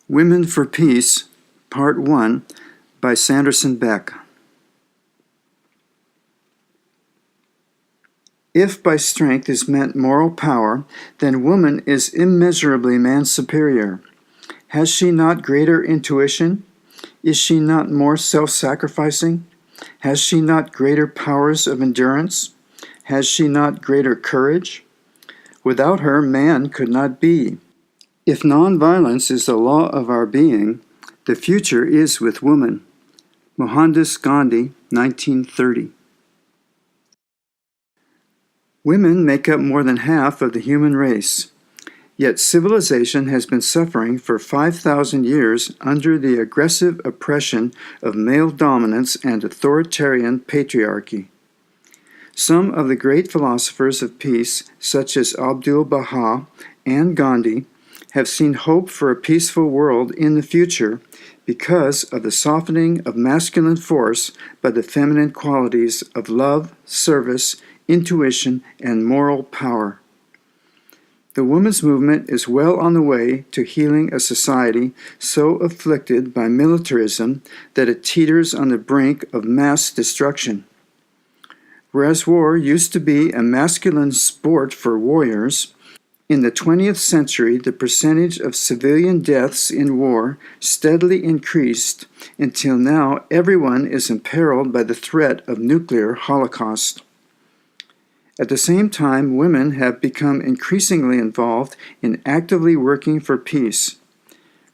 Women for Peace, Part 1, by Sanderson Beck. If by strength is meant moral power, then woman is immeasurably man's superior. Has she not greater intuition? Is she not more self-sacrificing? Has she not greater powers of endurance? Has she not greater courage? Without her, man could not be. If nonviolence is the law of our being, the future is with woman. Mohandas Gandhi, 1930. Women make up more than half of the human race, yet civilization has been suffering for 5,000 years under the aggressive oppression of male dominance and authoritarian patriarchy. Some of the great philosophers of peace, such as Abdu'l-Baha and Gandhi, have seen hope for a peaceful world in the future because of the softening of masculine force by the feminine qualities of love, service, intuition, and moral power. The women's movement is well on the way to healing a society so afflicted by militarism that it teeters on the brink of mass destruction. Whereas war used to be a masculine sport for warriors, in the 20th century, the percentage of civilian deaths in war steadily increased until now everyone is imperiled by the threat of nuclear holocaust. At the same time, women have become increasingly involved in actively working for peace,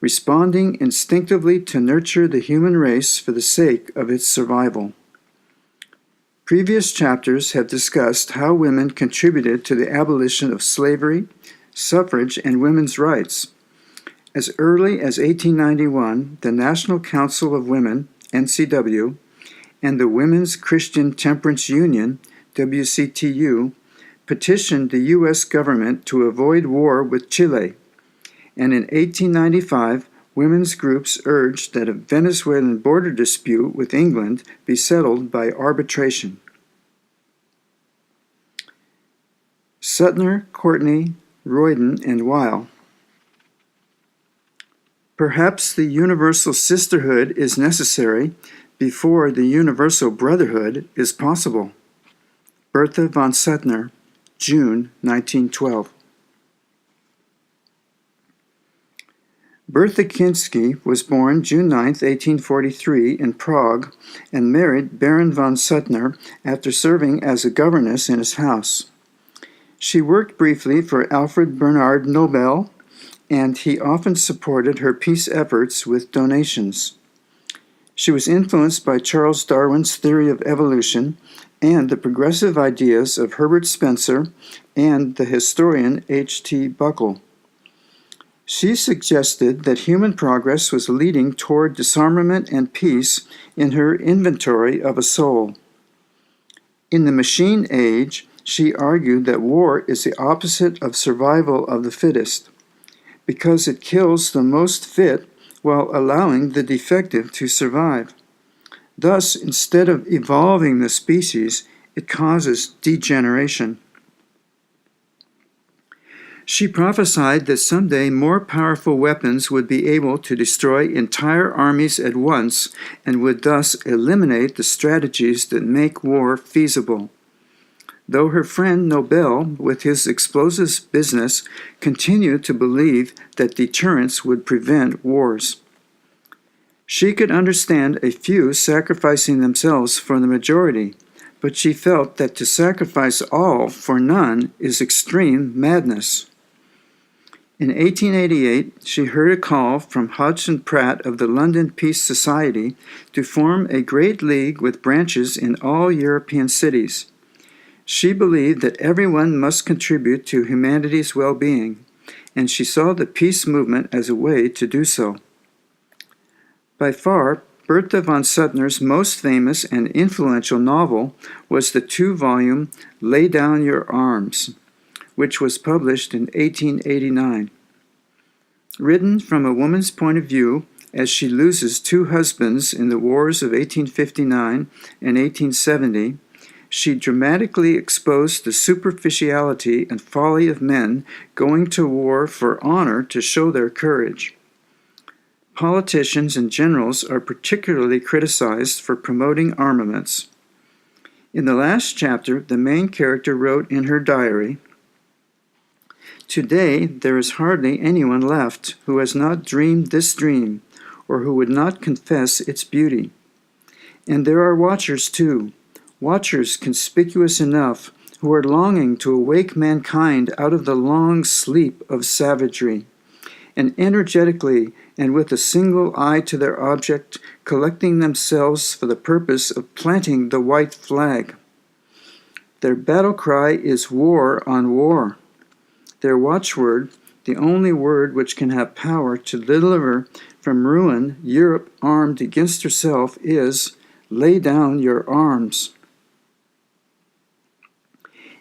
responding instinctively to nurture the human race for the sake of its survival. Previous chapters have discussed how women contributed to the abolition of slavery, suffrage, and women's rights. As early as 1891, the National Council of Women, NCW, and the Women's Christian Temperance Union, WCTU, petitioned the U.S. government to avoid war with Chile, and in 1895, women's groups urged that a Venezuelan border dispute with England be settled by arbitration. Suttner, Courtney, Royden, and Weil. Perhaps the universal sisterhood is necessary before the universal brotherhood is possible. Bertha von Suttner, June 1912. Bertha Kinsky was born June 9, 1843, in Prague, and married Baron von Suttner after serving as a governess in his house. She worked briefly for Alfred Bernard Nobel, and he often supported her peace efforts with donations. She was influenced by Charles Darwin's theory of evolution and the progressive ideas of Herbert Spencer and the historian H.T. Buckle. She suggested that human progress was leading toward disarmament and peace in her Inventory of a Soul. In the Machine Age, she argued that war is the opposite of survival of the fittest, because it kills the most fit while allowing the defective to survive. Thus, instead of evolving the species, it causes degeneration. She prophesied that someday more powerful weapons would be able to destroy entire armies at once and would thus eliminate the strategies that make war feasible. Though her friend Nobel, with his explosives business, continued to believe that deterrence would prevent wars. She could understand a few sacrificing themselves for the majority, but she felt that to sacrifice all for none is extreme madness. In 1888, she heard a call from Hodgson Pratt of the London Peace Society to form a great league with branches in all European cities. She believed that everyone must contribute to humanity's well-being, and she saw the peace movement as a way to do so. By far, Bertha von Suttner's most famous and influential novel was the two-volume Lay Down Your Arms, which was published in 1889. Written from a woman's point of view, as she loses two husbands in the wars of 1859 and 1870, she dramatically exposed the superficiality and folly of men going to war for honor to show their courage. Politicians and generals are particularly criticized for promoting armaments. In the last chapter, the main character wrote in her diary, "Today there is hardly anyone left who has not dreamed this dream, or who would not confess its beauty. And there are watchers too, watchers conspicuous enough, who are longing to awake mankind out of the long sleep of savagery, and energetically and with a single eye to their object, collecting themselves for the purpose of planting the white flag. Their battle cry is war on war. Their watchword, the only word which can have power to deliver from ruin Europe armed against herself, is, 'Lay down your arms.'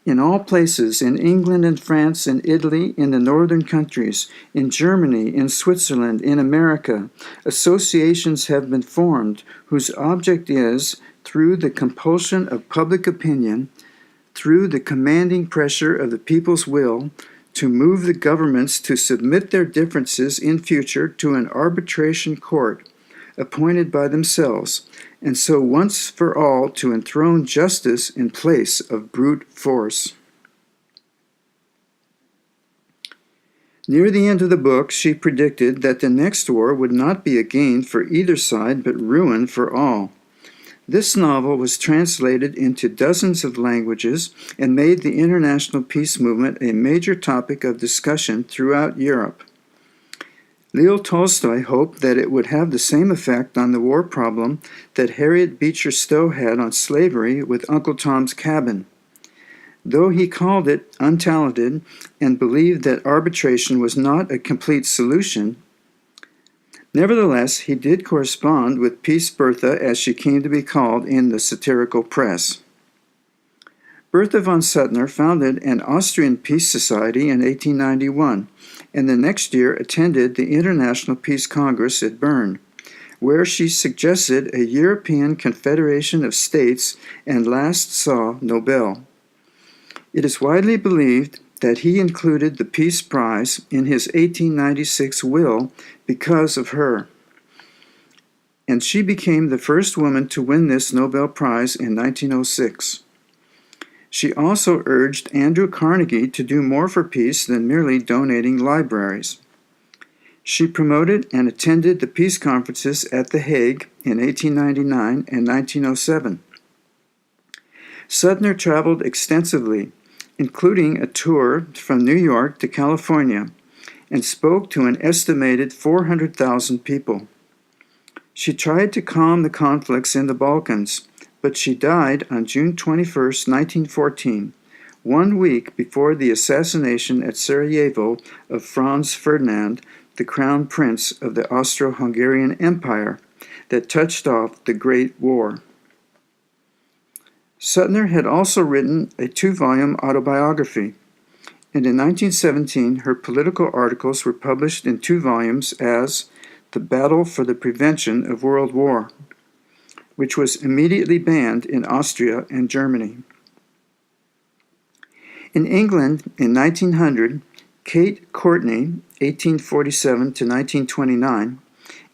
In all places, in England and France and Italy, in the northern countries, in Germany, in Switzerland, in America, associations have been formed whose object is, through the compulsion of public opinion, through the commanding pressure of the people's will, to move the governments to submit their differences in future to an arbitration court appointed by themselves, and so once for all to enthrone justice in place of brute force." Near the end of the book, she predicted that the next war would not be a gain for either side, but ruin for all. This novel was translated into dozens of languages and made the international peace movement a major topic of discussion throughout Europe. Leo Tolstoy hoped that it would have the same effect on the war problem that Harriet Beecher Stowe had on slavery with Uncle Tom's Cabin. Though he called it untalented and believed that arbitration was not a complete solution, nevertheless, he did correspond with Peace Bertha, as she came to be called in the satirical press. Bertha von Suttner founded an Austrian Peace Society in 1891, and the next year attended the International Peace Congress at Bern, where she suggested a European Confederation of States and last saw Nobel. It is widely believed that he included the Peace Prize in his 1896 will because of her, and she became the first woman to win this Nobel Prize in 1906. She also urged Andrew Carnegie to do more for peace than merely donating libraries. She promoted and attended the peace conferences at The Hague in 1899 and 1907. Suttner traveled extensively, including a tour from New York to California, and spoke to an estimated 400,000 people. She tried to calm the conflicts in the Balkans, but she died on June 21, 1914, 1 week before the assassination at Sarajevo of Franz Ferdinand, the crown prince of the Austro-Hungarian Empire that touched off the Great War. Suttner had also written a 2-volume autobiography, and in 1917 her political articles were published in 2 volumes as The Battle for the Prevention of World War, which was immediately banned in Austria and Germany. In England in 1900, Kate Courtney, 1847 to 1929,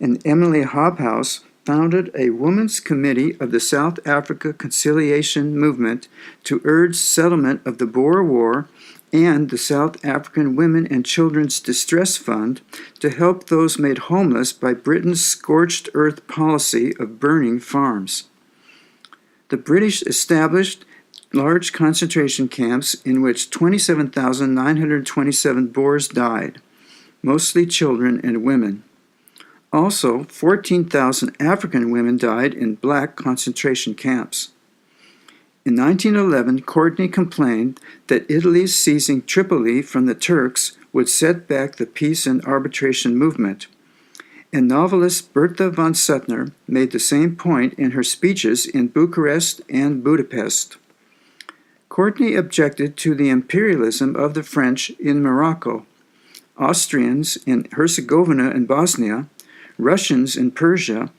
and Emily Hobhouse founded a Women's Committee of the South Africa Conciliation Movement to urge settlement of the Boer War and the South African Women and Children's Distress Fund to help those made homeless by Britain's scorched earth policy of burning farms. The British established large concentration camps in which 27,927 Boers died, mostly children and women. Also, 14,000 African women died in black concentration camps. In 1911, Courtney complained that Italy's seizing Tripoli from the Turks would set back the peace and arbitration movement, and novelist Bertha von Suttner made the same point in her speeches in Bucharest and Budapest. Courtney objected to the imperialism of the French in Morocco, Austrians in Herzegovina and Bosnia, Russians in Persia,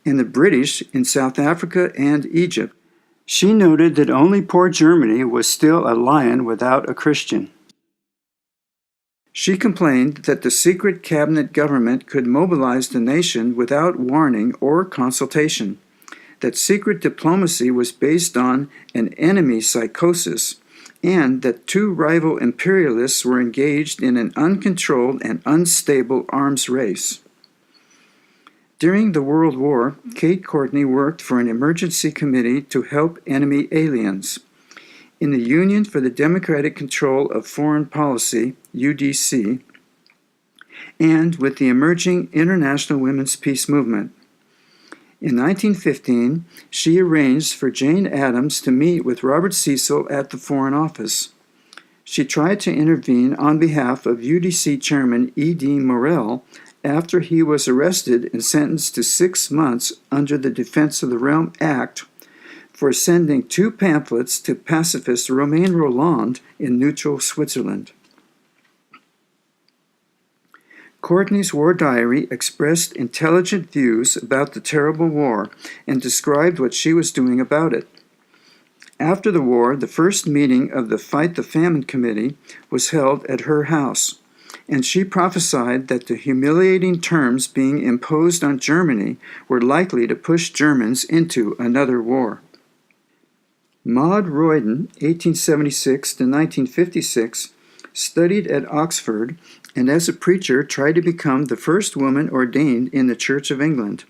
and the British in South Africa and Egypt. She noted that only poor Germany was still a lion without a Christian. She complained that the secret cabinet government could mobilize the nation without warning or consultation, that secret diplomacy was based on an enemy psychosis, and that two rival imperialists were engaged in an uncontrolled and unstable arms race. During the World War, Kate Courtney worked for an emergency committee to help enemy aliens. In the Union for the Democratic Control of Foreign Policy, UDC, and with the emerging International Women's Peace Movement. In 1915, she arranged for Jane Addams to meet with Robert Cecil at the Foreign Office. She tried to intervene on behalf of UDC Chairman E.D. Morrell after he was arrested and sentenced to 6 months under the Defense of the Realm Act for sending 2 pamphlets to pacifist Romain Rolland in neutral Switzerland. Courtney's war diary expressed intelligent views about the terrible war and described what she was doing about it. After the war, the first meeting of the Fight the Famine Committee was held at her house, and she prophesied that the humiliating terms being imposed on Germany were likely to push Germans into another war. Maud Royden, 1876 to 1956, studied at Oxford and as a preacher tried to become the first woman ordained in the Church of England.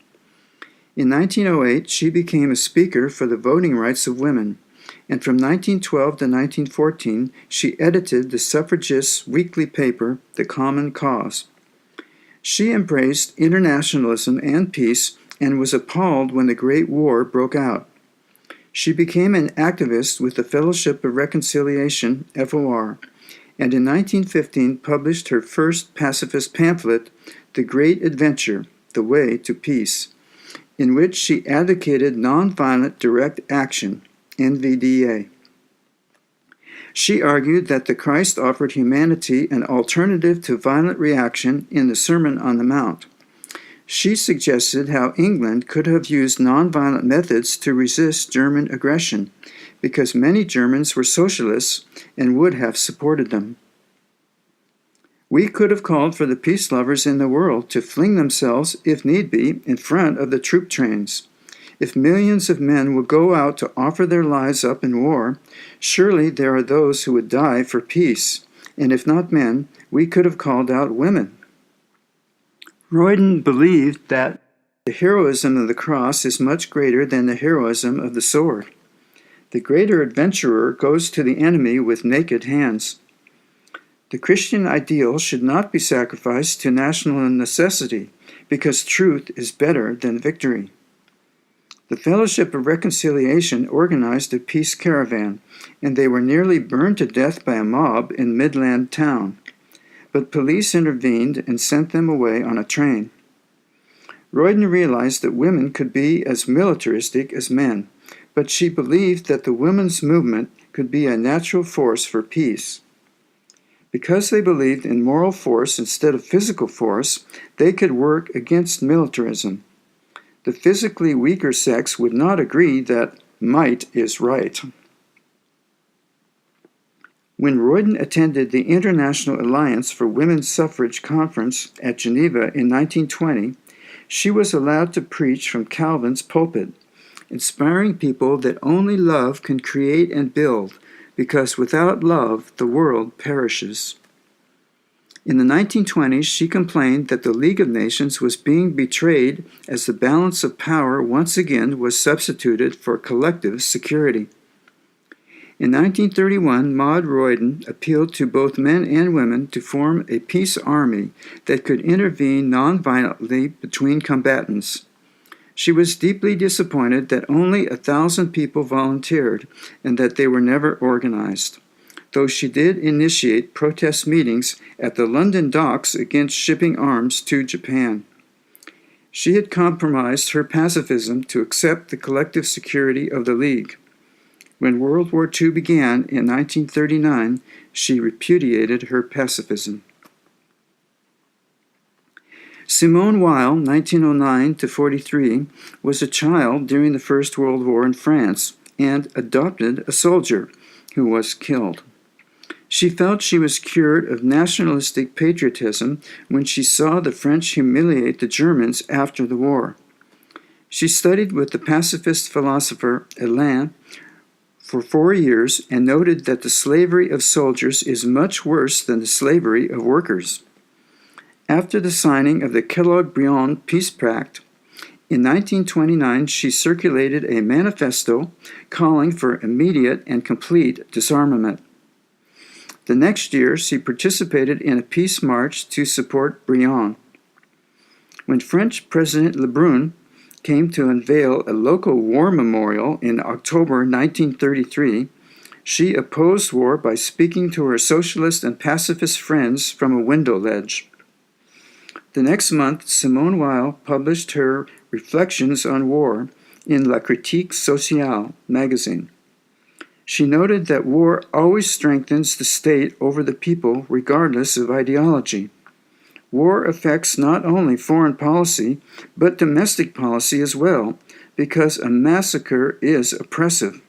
In 1908, she became a speaker for the voting rights of women, and from 1912 to 1914, she edited the suffragists' weekly paper, The Common Cause. She embraced internationalism and peace and was appalled when the Great War broke out. She became an activist with the Fellowship of Reconciliation, FOR, and in 1915 published her first pacifist pamphlet, The Great Adventure, The Way to Peace, in which she advocated nonviolent direct action, NVDA. She argued that the Christ offered humanity an alternative to violent reaction in the Sermon on the Mount. She suggested how England could have used nonviolent methods to resist German aggression, because many Germans were socialists and would have supported them. We could have called for the peace lovers in the world to fling themselves, if need be, in front of the troop trains. If millions of men will go out to offer their lives up in war, surely there are those who would die for peace, and if not men, we could have called out women. Royden believed that the heroism of the cross is much greater than the heroism of the sword. The greater adventurer goes to the enemy with naked hands. The Christian ideal should not be sacrificed to national necessity, because truth is better than victory. The Fellowship of Reconciliation organized a peace caravan, and they were nearly burned to death by a mob in Midland Town. But police intervened and sent them away on a train. Royden realized that women could be as militaristic as men, but she believed that the women's movement could be a natural force for peace. Because they believed in moral force instead of physical force, they could work against militarism. The physically weaker sex would not agree that might is right. When Royden attended the International Alliance for Women's Suffrage Conference at Geneva in 1920, she was allowed to preach from Calvin's pulpit, inspiring people that only love can create and build, because without love the world perishes. In the 1920s, she complained that the League of Nations was being betrayed as the balance of power once again was substituted for collective security. In 1931, Maud Royden appealed to both men and women to form a peace army that could intervene nonviolently between combatants. She was deeply disappointed that only 1,000 people volunteered and that they were never organized, though she did initiate protest meetings at the London docks against shipping arms to Japan. She had compromised her pacifism to accept the collective security of the League. When World War II began in 1939, she repudiated her pacifism. Simone Weil, 1909 to 43, was a child during the First World War in France and adopted a soldier who was killed. She felt she was cured of nationalistic patriotism when she saw the French humiliate the Germans after the war. She studied with the pacifist philosopher Alain for 4 years and noted that the slavery of soldiers is much worse than the slavery of workers. After the signing of the Kellogg-Briand Peace Pact, in 1929 she circulated a manifesto calling for immediate and complete disarmament. The next year, she participated in a peace march to support Briand. When French President Lebrun came to unveil a local war memorial in October 1933, she opposed war by speaking to her socialist and pacifist friends from a window ledge. The next month, Simone Weil published her Reflections on War in La Critique Sociale magazine. She noted that war always strengthens the state over the people regardless of ideology. War affects not only foreign policy, but domestic policy as well, because a massacre is oppressive.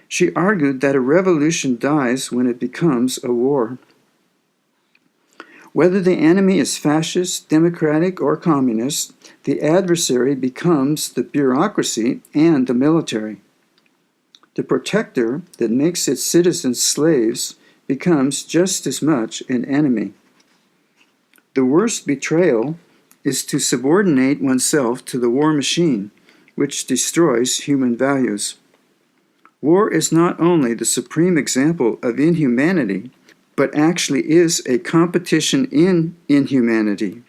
She argued that a revolution dies when it becomes a war. Whether the enemy is fascist, democratic, or communist, the adversary becomes the bureaucracy and the military. The protector that makes its citizens slaves becomes just as much an enemy. The worst betrayal is to subordinate oneself to the war machine, which destroys human values. War is not only the supreme example of inhumanity, but actually is a competition in inhumanity.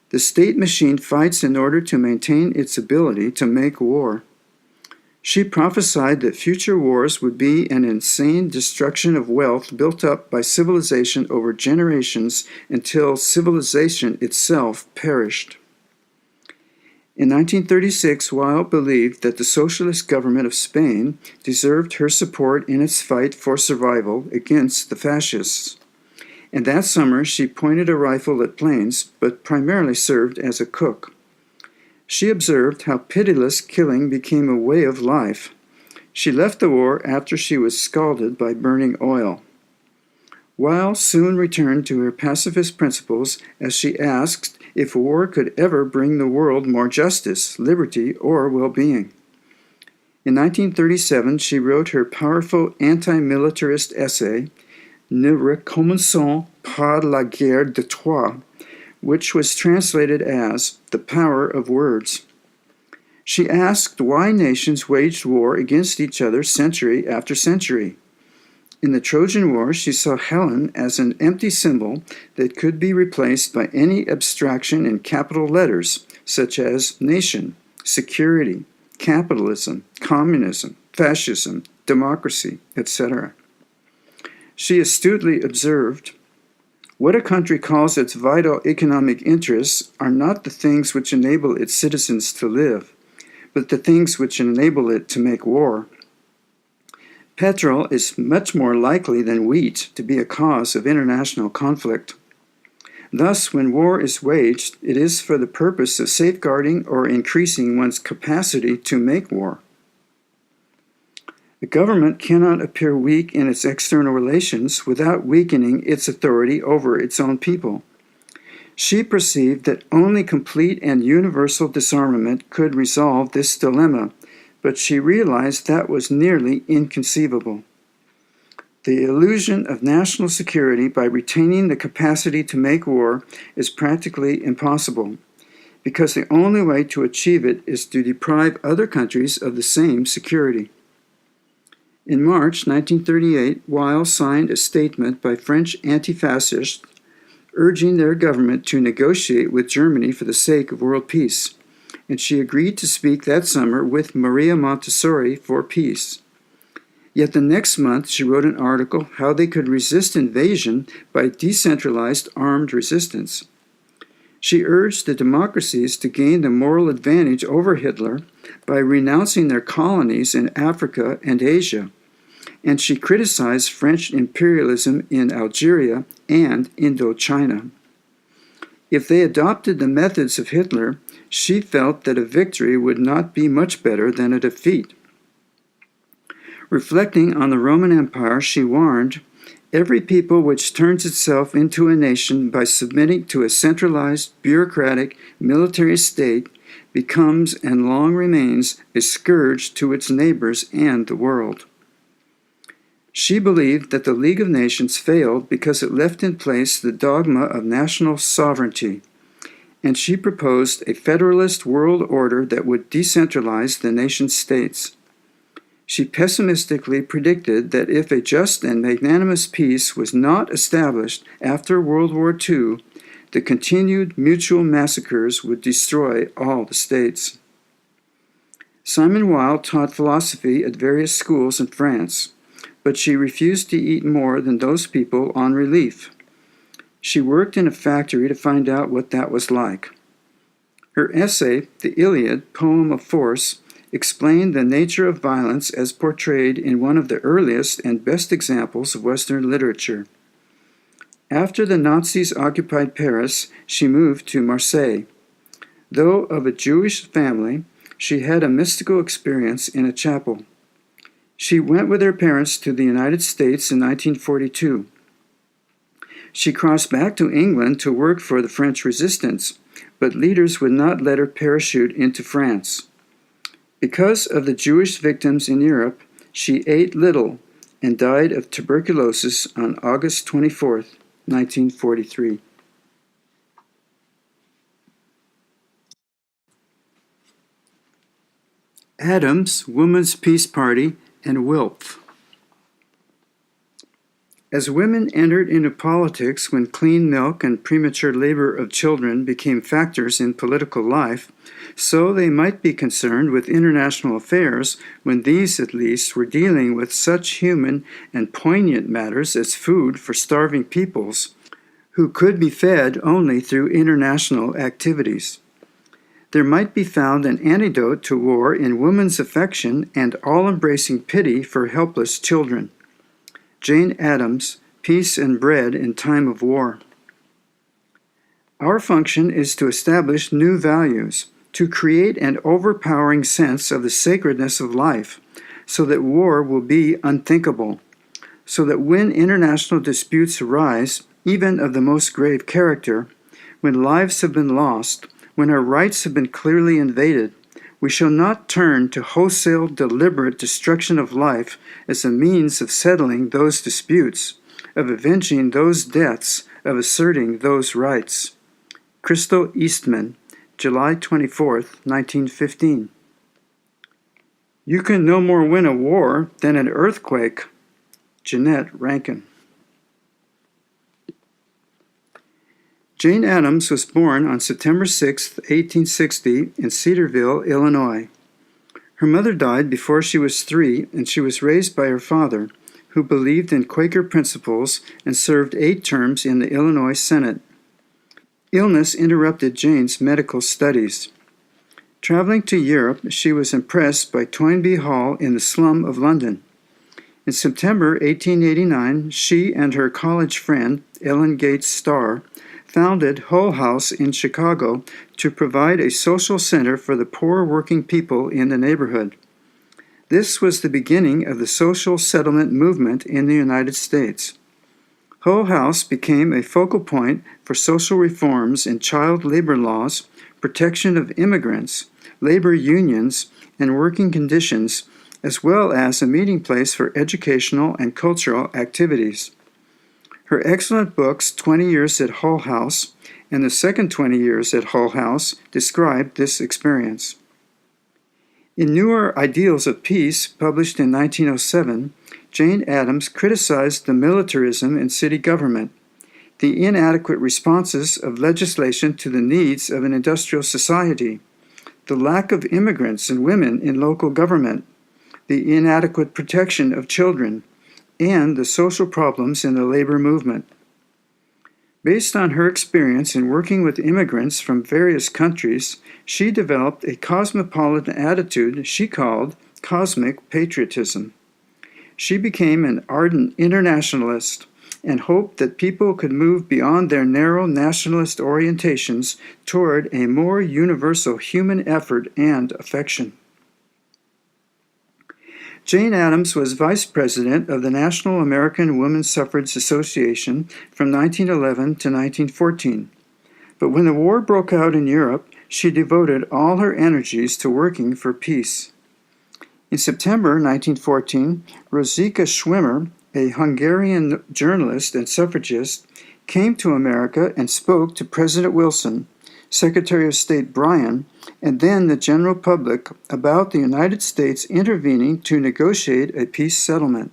The state machine fights in order to maintain its ability to make war. She prophesied that future wars would be an insane destruction of wealth built up by civilization over generations until civilization itself perished. In 1936, Weil believed that the socialist government of Spain deserved her support in its fight for survival against the fascists. And that summer, she pointed a rifle at planes, but primarily served as a cook. She observed how pitiless killing became a way of life. She left the war after she was scalded by burning oil. Weil soon returned to her pacifist principles as she asked if war could ever bring the world more justice, liberty, or well-being. In 1937, she wrote her powerful anti-militarist essay, Ne recommençons pas la guerre de Troie, which was translated as The Power of Words. She asked why nations waged war against each other century after century. In the Trojan War, she saw Helen as an empty symbol that could be replaced by any abstraction in capital letters, such as nation, security, capitalism, communism, fascism, democracy, etc. She astutely observed, what a country calls its vital economic interests are not the things which enable its citizens to live, but the things which enable it to make war. Petrol is much more likely than wheat to be a cause of international conflict. Thus, when war is waged, it is for the purpose of safeguarding or increasing one's capacity to make war. The government cannot appear weak in its external relations without weakening its authority over its own people. She perceived that only complete and universal disarmament could resolve this dilemma, but she realized that was nearly inconceivable. The illusion of national security by retaining the capacity to make war is practically impossible, because the only way to achieve it is to deprive other countries of the same security. In March 1938, Weil signed a statement by French anti-fascists urging their government to negotiate with Germany for the sake of world peace, and she agreed to speak that summer with Maria Montessori for peace. Yet the next month she wrote an article how they could resist invasion by decentralized armed resistance. She urged the democracies to gain the moral advantage over Hitler by renouncing their colonies in Africa and Asia, and she criticized French imperialism in Algeria and Indochina. If they adopted the methods of Hitler, she felt that a victory would not be much better than a defeat. Reflecting on the Roman Empire, she warned, Every people which turns itself into a nation by submitting to a centralized, bureaucratic, military state becomes and long remains a scourge to its neighbors and the world. She believed that the League of Nations failed because it left in place the dogma of national sovereignty, and she proposed a federalist world order that would decentralize the nation-states. She pessimistically predicted that if a just and magnanimous peace was not established after World War II, the continued mutual massacres would destroy all the states. Simone Weil taught philosophy at various schools in France, but she refused to eat more than those people on relief. She worked in a factory to find out what that was like. Her essay, The Iliad, Poem of Force, explained the nature of violence as portrayed in one of the earliest and best examples of Western literature. After the Nazis occupied Paris, she moved to Marseille. Though of a Jewish family, she had a mystical experience in a chapel. She went with her parents to the United States in 1942. She crossed back to England to work for the French resistance, but leaders would not let her parachute into France. Because of the Jewish victims in Europe, she ate little and died of tuberculosis on August 24, 1943. Adams, Women's Peace Party, and WILPF. As women entered into politics when clean milk and premature labor of children became factors in political life, so they might be concerned with international affairs when these, at least, were dealing with such human and poignant matters as food for starving peoples who could be fed only through international activities. There might be found an antidote to war in woman's affection and all-embracing pity for helpless children. Jane Addams, Peace and Bread in Time of War. Our function is to establish new values, to create an overpowering sense of the sacredness of life, so that war will be unthinkable, so that when international disputes arise, even of the most grave character, when lives have been lost, when our rights have been clearly invaded, we shall not turn to wholesale, deliberate destruction of life as a means of settling those disputes, of avenging those deaths, of asserting those rights. Crystal Eastman, July 24, 1915. You can no more win a war than an earthquake. Jeanette Rankin. Jane Addams was born on September 6, 1860, in Cedarville, Illinois. Her mother died before she was 3, and she was raised by her father, who believed in Quaker principles and served 8 terms in the Illinois Senate. Illness interrupted Jane's medical studies. Traveling to Europe, she was impressed by Toynbee Hall in the slum of London. In September 1889, she and her college friend, Ellen Gates Starr, founded Hull House in Chicago to provide a social center for the poor working people in the neighborhood. This was the beginning of the social settlement movement in the United States. Hull House became a focal point for social reforms in child labor laws, protection of immigrants, labor unions, and working conditions, as well as a meeting place for educational and cultural activities. Her excellent books, 20 Years at Hull House and The Second 20 Years at Hull House, describe this experience. In Newer Ideals of Peace, published in 1907, Jane Addams criticized the militarism in city government, the inadequate responses of legislation to the needs of an industrial society, the lack of immigrants and women in local government, the inadequate protection of children, and the social problems in the labor movement. Based on her experience in working with immigrants from various countries, she developed a cosmopolitan attitude she called cosmic patriotism. She became an ardent internationalist and hoped that people could move beyond their narrow nationalist orientations toward a more universal human effort and affection. Jane Addams was vice president of the National American Women's Suffrage Association from 1911 to 1914. But when the war broke out in Europe, she devoted all her energies to working for peace. In September 1914, Rosika Schwimmer, a Hungarian journalist and suffragist, came to America and spoke to President Wilson, Secretary of State Bryan, and then the general public about the United States intervening to negotiate a peace settlement.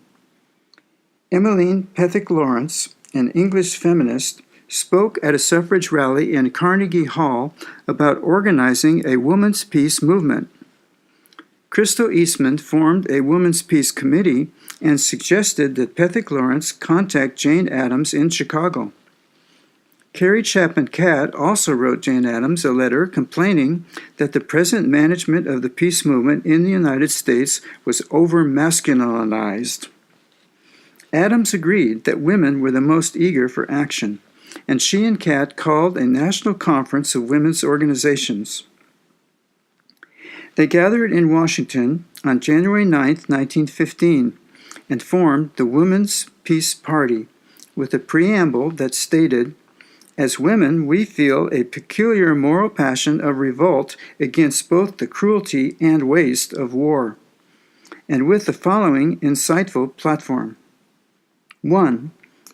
Emmeline Pethick Lawrence, an English feminist, spoke at a suffrage rally in Carnegie Hall about organizing a women's peace movement. Crystal Eastman formed a women's peace committee and suggested that Pethick Lawrence contact Jane Addams in Chicago. Carrie Chapman Catt also wrote Jane Addams a letter complaining that the present management of the peace movement in the United States was over-masculinized. Addams agreed that women were the most eager for action, and she and Catt called a national conference of women's organizations. They gathered in Washington on January 9, 1915, and formed the Women's Peace Party with a preamble that stated, "As women, we feel a peculiar moral passion of revolt against both the cruelty and waste of war," and with the following insightful platform. 1.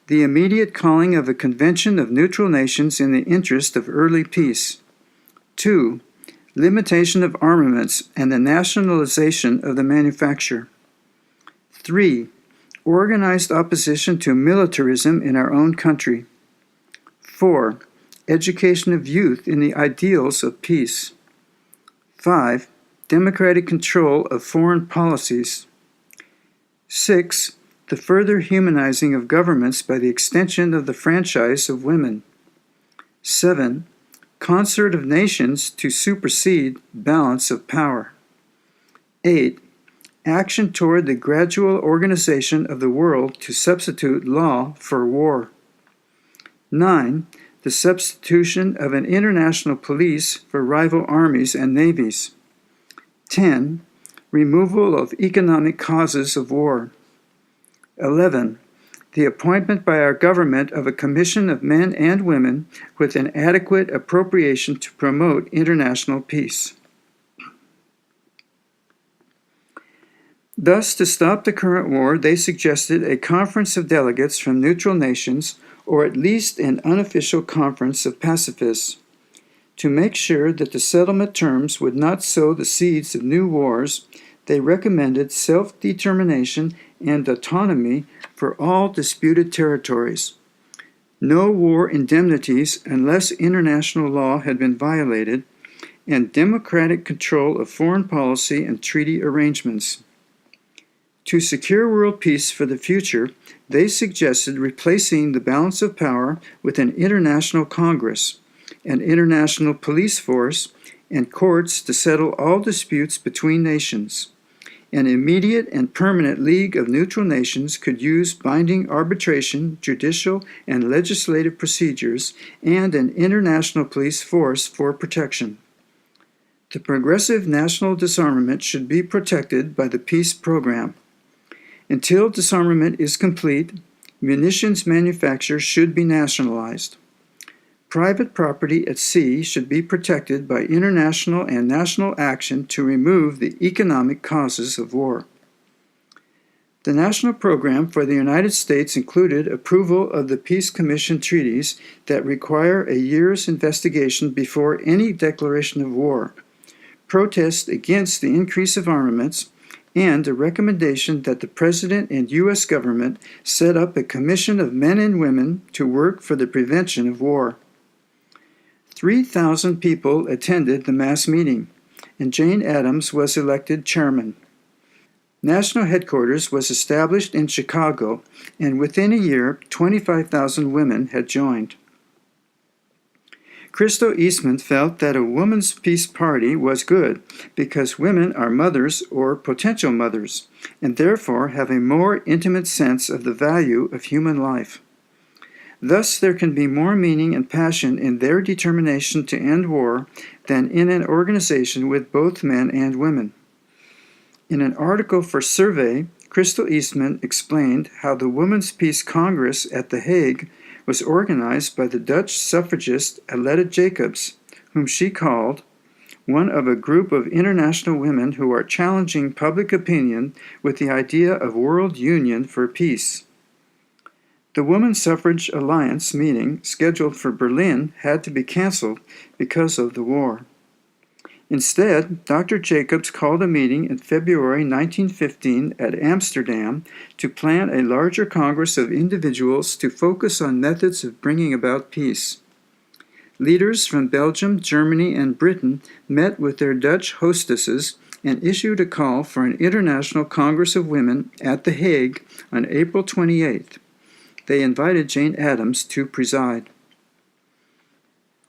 The immediate calling of a convention of neutral nations in the interest of early peace. 2. Limitation of armaments and the nationalization of the manufacture. 3. Organized opposition to militarism in our own country. 4. Education of youth in the ideals of peace. 5. Democratic control of foreign policies. 6. The further humanizing of governments by the extension of the franchise of women. 7. Concert of nations to supersede balance of power. 8. Action toward the gradual organization of the world to substitute law for war. 9. The substitution of an international police for rival armies and navies. 10. Removal of economic causes of war. 11. The appointment by our government of a commission of men and women with an adequate appropriation to promote international peace. Thus, to stop the current war, they suggested a conference of delegates from neutral nations, or at least an unofficial conference of pacifists. To make sure that the settlement terms would not sow the seeds of new wars, they recommended self-determination and autonomy for all disputed territories, no war indemnities unless international law had been violated, and democratic control of foreign policy and treaty arrangements. To secure world peace for the future, they suggested replacing the balance of power with an international Congress, an international police force, and courts to settle all disputes between nations. An immediate and permanent League of Neutral Nations could use binding arbitration, judicial, and legislative procedures, and an international police force for protection. The progressive national disarmament should be protected by the peace program. Until disarmament is complete, munitions manufacture should be nationalized. Private property at sea should be protected by international and national action to remove the economic causes of war. The national program for the United States included approval of the Peace Commission treaties that require a year's investigation before any declaration of war, protest against the increase of armaments, and a recommendation that the President and U.S. government set up a commission of men and women to work for the prevention of war. 3,000 people attended the mass meeting, and Jane Addams was elected chairman. National headquarters was established in Chicago, and within a year, 25,000 women had joined. Crystal Eastman felt that a women's peace party was good because women are mothers or potential mothers, and therefore have a more intimate sense of the value of human life. Thus, there can be more meaning and passion in their determination to end war than in an organization with both men and women. In an article for Survey, Crystal Eastman explained how the Women's Peace Congress at The Hague was organized by the Dutch suffragist Aletta Jacobs, whom she called one of a group of international women who are challenging public opinion with the idea of world union for peace. The Women's Suffrage Alliance meeting scheduled for Berlin had to be canceled because of the war. Instead, Dr. Jacobs called a meeting in February 1915 at Amsterdam to plan a larger congress of individuals to focus on methods of bringing about peace. Leaders from Belgium, Germany, and Britain met with their Dutch hostesses and issued a call for an International Congress of Women at The Hague on April 28th. They invited Jane Addams to preside.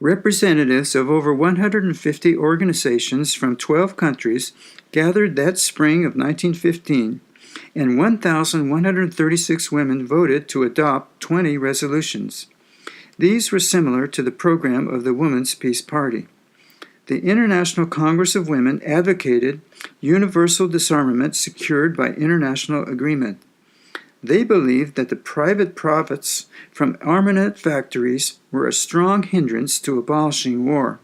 Representatives of over 150 organizations from 12 countries gathered that spring of 1915, and 1,136 women voted to adopt 20 resolutions. These were similar to the program of the Women's Peace Party. The International Congress of Women advocated universal disarmament secured by international agreement. They believed that the private profits from armament factories were a strong hindrance to abolishing war.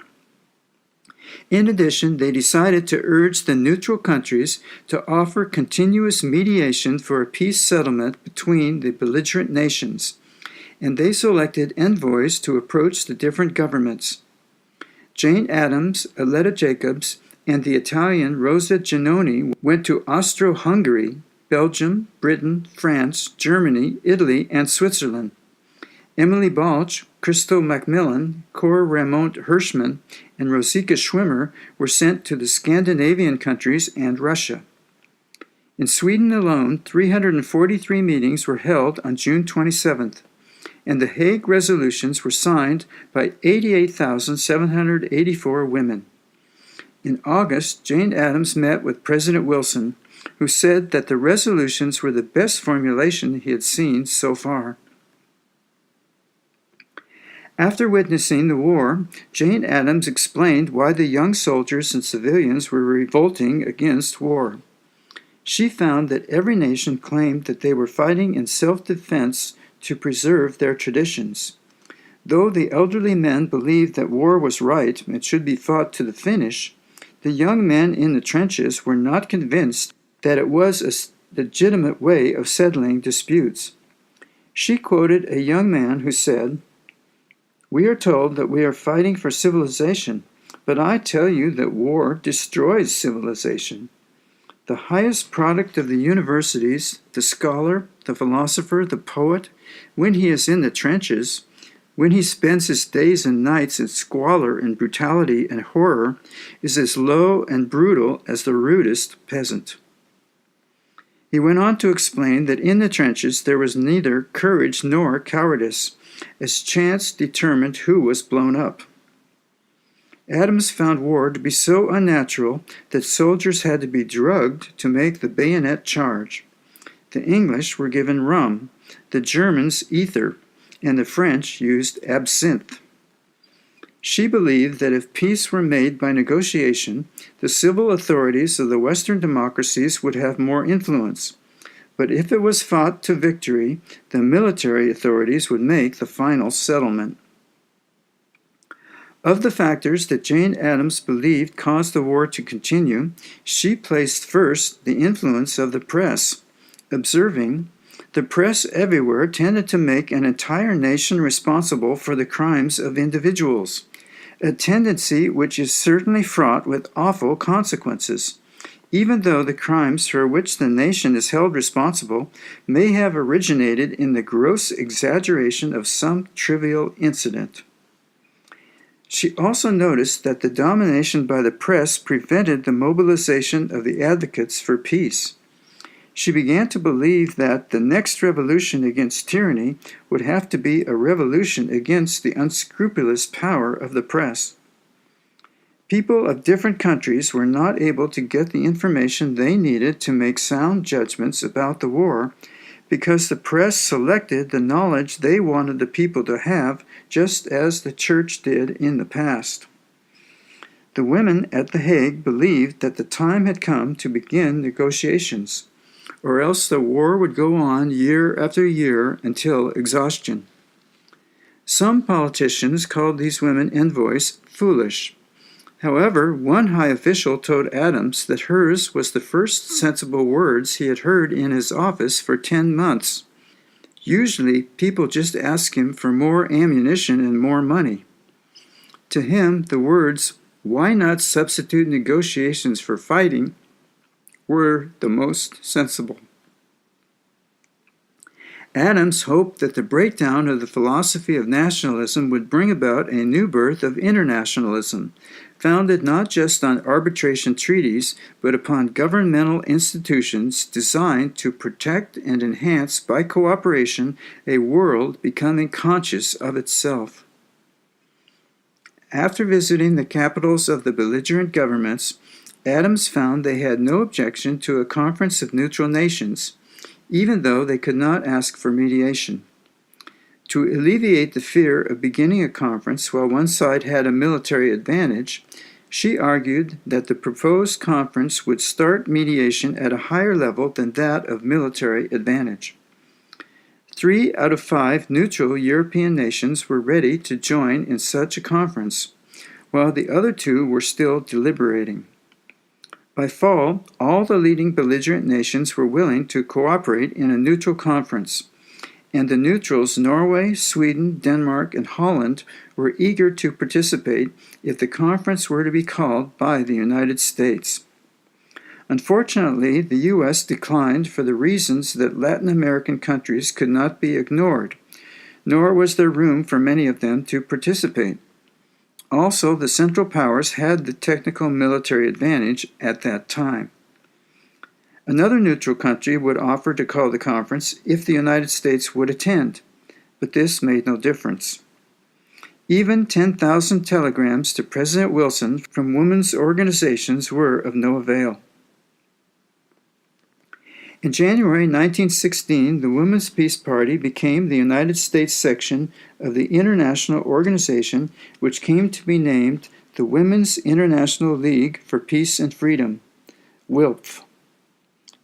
In addition, they decided to urge the neutral countries to offer continuous mediation for a peace settlement between the belligerent nations, and they selected envoys to approach the different governments. Jane Addams, Aletta Jacobs, and the Italian Rosa Giannoni went to Austro-Hungary, Belgium, Britain, France, Germany, Italy, and Switzerland. Emily Balch, Crystal Macmillan, Cora Ramont Hirschman, and Rosika Schwimmer were sent to the Scandinavian countries and Russia. In Sweden alone, 343 meetings were held on June 27th, and the Hague resolutions were signed by 88,784 women. In August, Jane Addams met with President Wilson, who said that the resolutions were the best formulation he had seen so far. After witnessing the war, Jane Addams explained why the young soldiers and civilians were revolting against war. She found that every nation claimed that they were fighting in self-defense to preserve their traditions. Though the elderly men believed that war was right and should be fought to the finish, the young men in the trenches were not convinced that it was a legitimate way of settling disputes. She quoted a young man who said, "We are told that we are fighting for civilization, but I tell you that war destroys civilization. The highest product of the universities, the scholar, the philosopher, the poet, when he is in the trenches, when he spends his days and nights in squalor and brutality and horror, is as low and brutal as the rudest peasant." He went on to explain that in the trenches there was neither courage nor cowardice, as chance determined who was blown up. Addams found war to be so unnatural that soldiers had to be drugged to make the bayonet charge. The English were given rum, the Germans ether, and the French used absinthe. She believed that if peace were made by negotiation, the civil authorities of the Western democracies would have more influence. But if it was fought to victory, the military authorities would make the final settlement. Of the factors that Jane Addams believed caused the war to continue, she placed first the influence of the press, observing, "The press everywhere tended to make an entire nation responsible for the crimes of individuals, a tendency which is certainly fraught with awful consequences, even though the crimes for which the nation is held responsible may have originated in the gross exaggeration of some trivial incident." She also noticed that the domination by the press prevented the mobilization of the advocates for peace. She began to believe that the next revolution against tyranny would have to be a revolution against the unscrupulous power of the press. People of different countries were not able to get the information they needed to make sound judgments about the war because the press selected the knowledge they wanted the people to have, just as the church did in the past. The women at The Hague believed that the time had come to begin negotiations, or else the war would go on year after year until exhaustion. Some politicians called these women envoys foolish. However, one high official told Adams that hers was the first sensible words he had heard in his office for 10 months. Usually, people just ask him for more ammunition and more money. To him, the words, "Why not substitute negotiations for fighting?" were the most sensible. Adams hoped that the breakdown of the philosophy of nationalism would bring about a new birth of internationalism, founded not just on arbitration treaties, but upon governmental institutions designed to protect and enhance by cooperation a world becoming conscious of itself. After visiting the capitals of the belligerent governments, Adams found they had no objection to a conference of neutral nations, even though they could not ask for mediation. To alleviate the fear of beginning a conference while one side had a military advantage, she argued that the proposed conference would start mediation at a higher level than that of military advantage. 3 out of 5 neutral European nations were ready to join in such a conference, while the other 2 were still deliberating. By fall, all the leading belligerent nations were willing to cooperate in a neutral conference, and the neutrals Norway, Sweden, Denmark, and Holland were eager to participate if the conference were to be called by the United States. Unfortunately, the U.S. declined for the reasons that Latin American countries could not be ignored, nor was there room for many of them to participate. Also, the Central Powers had the technical military advantage at that time. Another neutral country would offer to call the conference if the United States would attend, but this made no difference. Even 10,000 telegrams to President Wilson from women's organizations were of no avail. In January 1916, the Women's Peace Party became the United States section of the international organization which came to be named the Women's International League for Peace and Freedom, WILPF.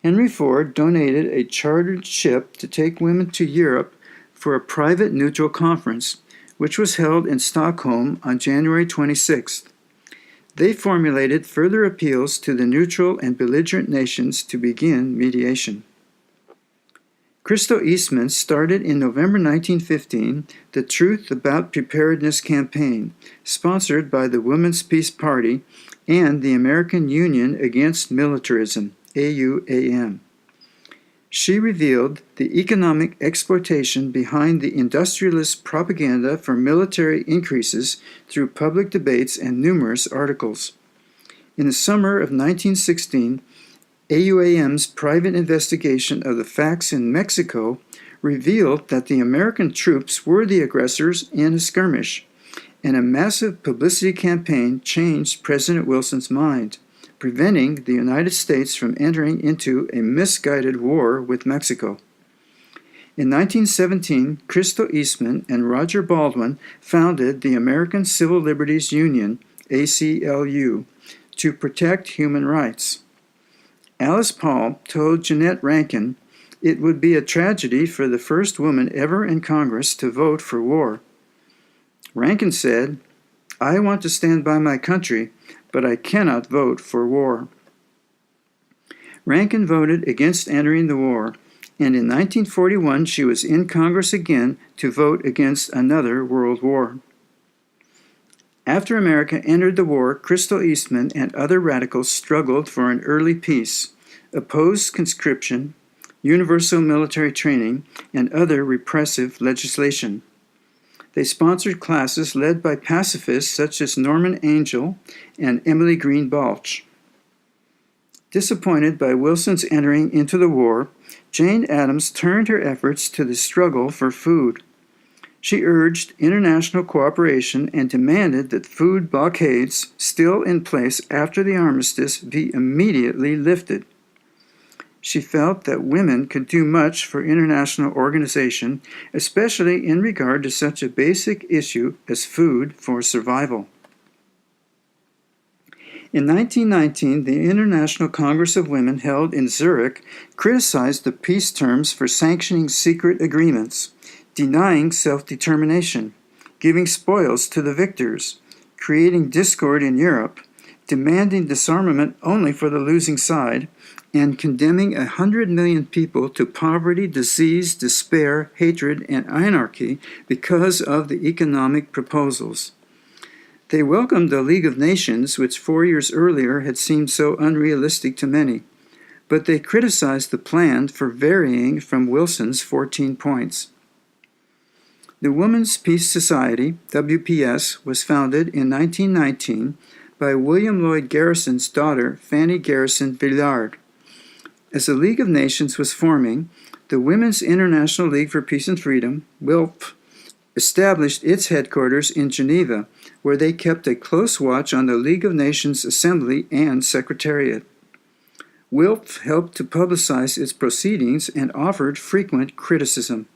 Henry Ford donated a chartered ship to take women to Europe for a private neutral conference, which was held in Stockholm on January 26th. They formulated further appeals to the neutral and belligerent nations to begin mediation. Christo Eastman started in November 1915 the Truth About Preparedness campaign, sponsored by the Women's Peace Party and the American Union Against Militarism, AUAM. She revealed the economic exploitation behind the industrialist propaganda for military increases through public debates and numerous articles. In the summer of 1916, AUAM's private investigation of the facts in Mexico revealed that the American troops were the aggressors in a skirmish, and a massive publicity campaign changed President Wilson's mind, preventing the United States from entering into a misguided war with Mexico. In 1917, Christo Eastman and Roger Baldwin founded the American Civil Liberties Union, ACLU, to protect human rights. Alice Paul told Jeanette Rankin it would be a tragedy for the first woman ever in Congress to vote for war. Rankin said, "I want to stand by my country, but I cannot vote for war." Rankin voted against entering the war, and in 1941 she was in Congress again to vote against another world war. After America entered the war, Christo Eastman and other radicals struggled for an early peace, opposed conscription, universal military training, and other repressive legislation. They sponsored classes led by pacifists such as Norman Angell and Emily Green Balch. Disappointed by Wilson's entering into the war, Jane Addams turned her efforts to the struggle for food. She urged international cooperation and demanded that food blockades, still in place after the armistice, be immediately lifted. She felt that women could do much for international organization, especially in regard to such a basic issue as food for survival. In 1919, the International Congress of Women held in Zurich criticized the peace terms for sanctioning secret agreements, denying self-determination, giving spoils to the victors, creating discord in Europe, demanding disarmament only for the losing side, and condemning 100 million people to poverty, disease, despair, hatred, and anarchy because of the economic proposals. They welcomed the League of Nations, which 4 years earlier had seemed so unrealistic to many, but they criticized the plan for varying from Wilson's 14 points. The Women's Peace Society, WPS, was founded in 1919 by William Lloyd Garrison's daughter, Fanny Garrison Villard. As the League of Nations was forming, the Women's International League for Peace and Freedom, WILPF, established its headquarters in Geneva, where they kept a close watch on the League of Nations Assembly and Secretariat. WILPF helped to publicize its proceedings and offered frequent criticism.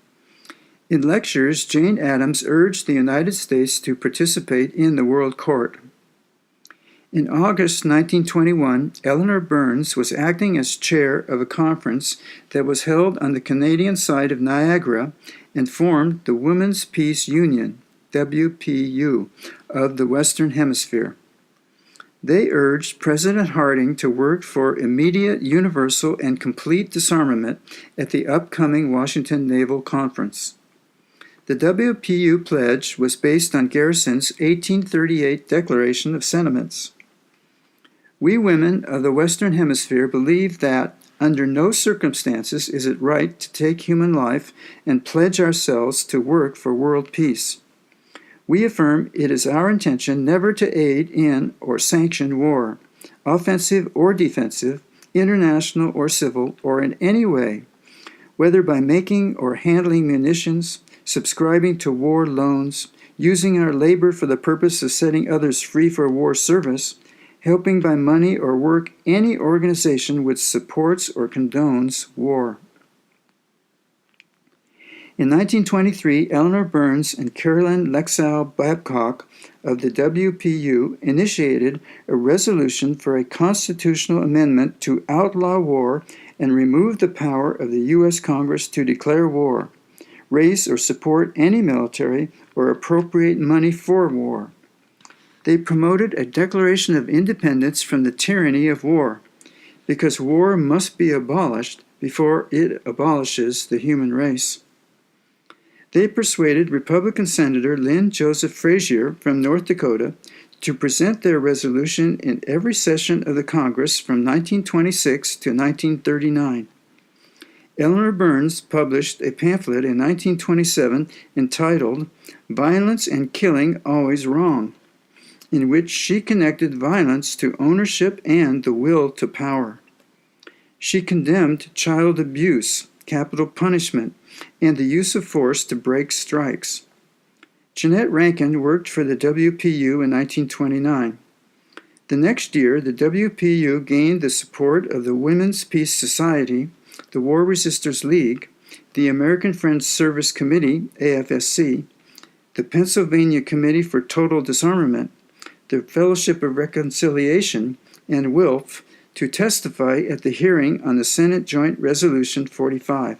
In lectures, Jane Addams urged the United States to participate in the World Court. In August 1921, Eleanor Burns was acting as chair of a conference that was held on the Canadian side of Niagara and formed the Women's Peace Union, WPU, of the Western Hemisphere. They urged President Harding to work for immediate, universal, and complete disarmament at the upcoming Washington Naval Conference. The WPU pledge was based on Garrison's 1838 Declaration of Sentiments. We women of the Western Hemisphere believe that under no circumstances is it right to take human life and pledge ourselves to work for world peace. We affirm it is our intention never to aid in or sanction war, offensive or defensive, international or civil, or in any way, whether by making or handling munitions, subscribing to war loans, using our labor for the purpose of setting others free for war service, helping by money or work any organization which supports or condones war. In 1923, Eleanor Burns and Carolyn Lexow Babcock of the WPU initiated a resolution for a constitutional amendment to outlaw war and remove the power of the U.S. Congress to declare war, raise or support any military, or appropriate money for war. They promoted a declaration of independence from the tyranny of war, because war must be abolished before it abolishes the human race. They persuaded Republican Senator Lynn Joseph Frazier from North Dakota to present their resolution in every session of the Congress from 1926 to 1939. Eleanor Burns published a pamphlet in 1927 entitled "Violence and Killing Always Wrong," in which she connected violence to ownership and the will to power. She condemned child abuse, capital punishment, and the use of force to break strikes. Jeanette Rankin worked for the WPU in 1929. The next year, the WPU gained the support of the Women's Peace Society, the War Resisters League, the American Friends Service Committee, AFSC, the Pennsylvania Committee for Total Disarmament, the Fellowship of Reconciliation, and WILPF to testify at the hearing on the Senate Joint Resolution 45.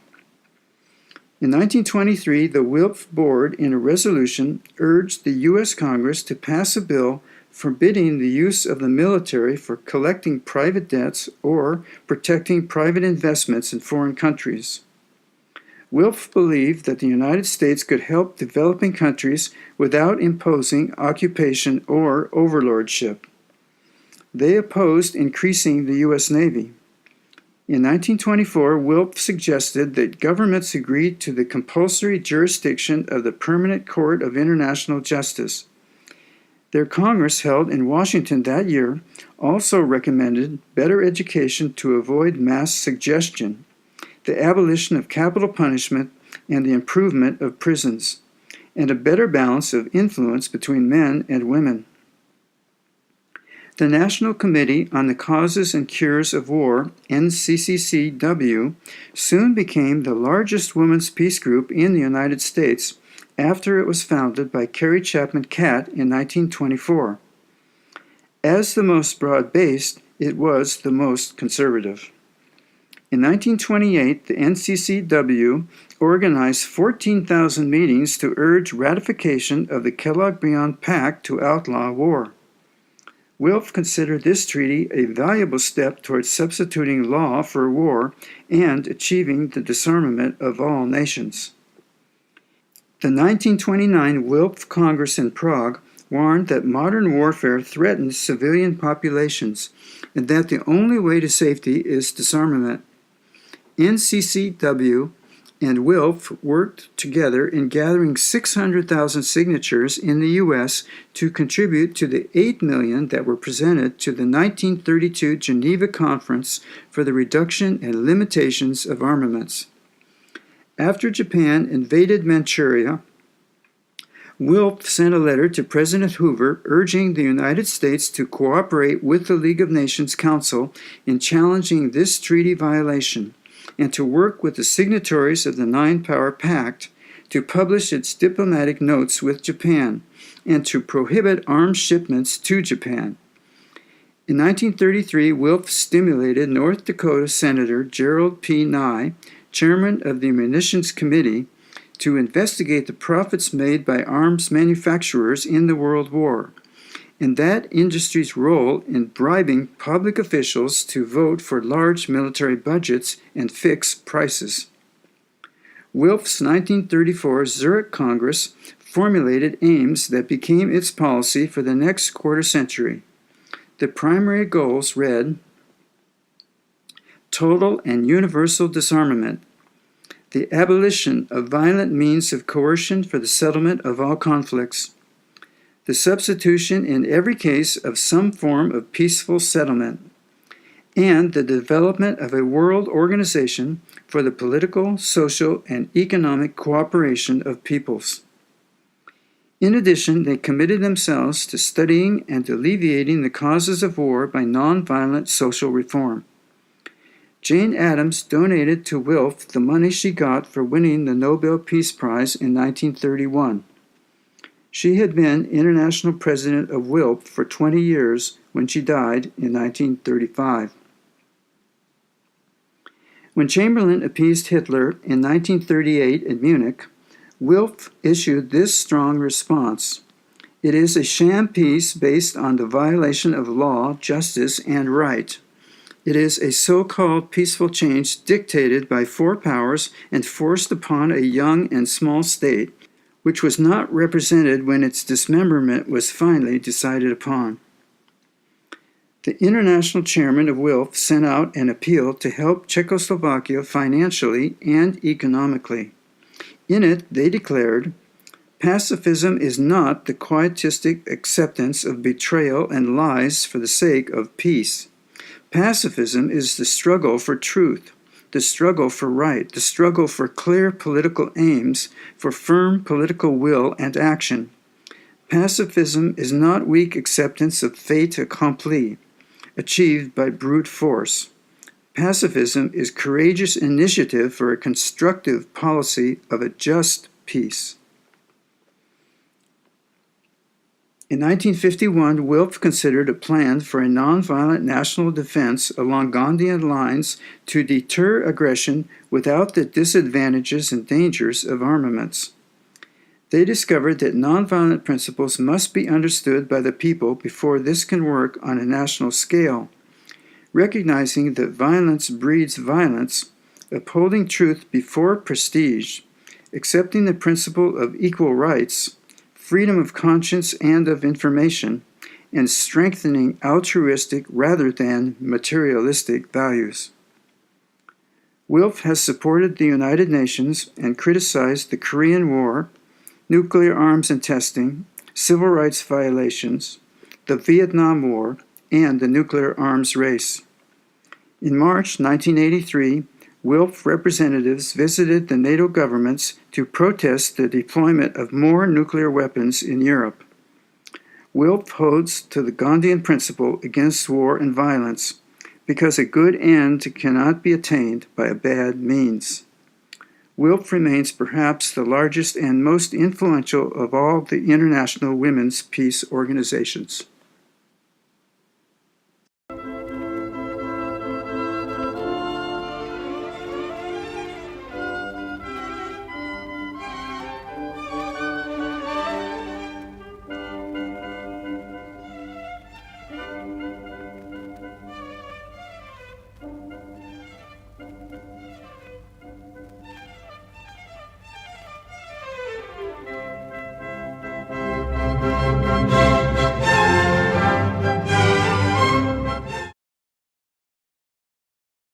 In 1923, the WILPF Board, in a resolution, urged the U.S. Congress to pass a bill forbidding the use of the military for collecting private debts or protecting private investments in foreign countries. WILPF believed that the United States could help developing countries without imposing occupation or overlordship. They opposed increasing the U.S. Navy. In 1924, WILPF suggested that governments agree to the compulsory jurisdiction of the Permanent Court of International Justice. Their Congress, held in Washington that year, also recommended better education to avoid mass suggestion, the abolition of capital punishment, and the improvement of prisons, and a better balance of influence between men and women. The National Committee on the Causes and Cures of War, NCCCW, soon became the largest women's peace group in the United States after it was founded by Carrie Chapman Catt in 1924. As the most broad-based, it was the most conservative. In 1928, the NCCW organized 14,000 meetings to urge ratification of the Kellogg-Briand Pact to outlaw war. WILPF considered this treaty a valuable step towards substituting law for war and achieving the disarmament of all nations. The 1929 WILPF Congress in Prague warned that modern warfare threatens civilian populations and that the only way to safety is disarmament. NCCW and WILPF worked together in gathering 600,000 signatures in the U.S. to contribute to the 8 million that were presented to the 1932 Geneva Conference for the Reduction and Limitations of Armaments. After Japan invaded Manchuria, WILPF sent a letter to President Hoover urging the United States to cooperate with the League of Nations Council in challenging this treaty violation, and to work with the signatories of the Nine-Power Pact to publish its diplomatic notes with Japan, and to prohibit arms shipments to Japan. In 1933, WILPF stimulated North Dakota Senator Gerald P. Nye, chairman of the Munitions Committee, to investigate the profits made by arms manufacturers in the World War, and that industry's role in bribing public officials to vote for large military budgets and fix prices. WILPF's 1934 Zurich Congress formulated aims that became its policy for the next quarter century. The primary goals read: total and universal disarmament, the abolition of violent means of coercion for the settlement of all conflicts, the substitution in every case of some form of peaceful settlement, and the development of a world organization for the political, social, and economic cooperation of peoples. In addition, they committed themselves to studying and alleviating the causes of war by nonviolent social reform. Jane Addams donated to WILPF the money she got for winning the Nobel Peace Prize in 1931. She had been international president of WILPF for 20 years when she died in 1935. When Chamberlain appeased Hitler in 1938 in Munich, WILPF issued this strong response: "It is a sham peace based on the violation of law, justice, and right. It is a so-called peaceful change dictated by four powers and forced upon a young and small state, which was not represented when its dismemberment was finally decided upon." The international chairman of WILPF sent out an appeal to help Czechoslovakia financially and economically. In it, they declared, "Pacifism is not the quietistic acceptance of betrayal and lies for the sake of peace. Pacifism is the struggle for truth, the struggle for right, the struggle for clear political aims, for firm political will and action. Pacifism is not weak acceptance of fait accompli, achieved by brute force. Pacifism is courageous initiative for a constructive policy of a just peace." In 1951, WILPF considered a plan for a nonviolent national defense along Gandhian lines to deter aggression without the disadvantages and dangers of armaments. They discovered that nonviolent principles must be understood by the people before this can work on a national scale. Recognizing that violence breeds violence, upholding truth before prestige, accepting the principle of equal rights, freedom of conscience and of information, and strengthening altruistic rather than materialistic values. WILPF has supported the United Nations and criticized the Korean War, nuclear arms and testing, civil rights violations, the Vietnam War, and the nuclear arms race. In March 1983, WILPF representatives visited the NATO governments to protest the deployment of more nuclear weapons in Europe. WILPF holds to the Gandhian principle against war and violence, because a good end cannot be attained by a bad means. WILPF remains perhaps the largest and most influential of all the international women's peace organizations.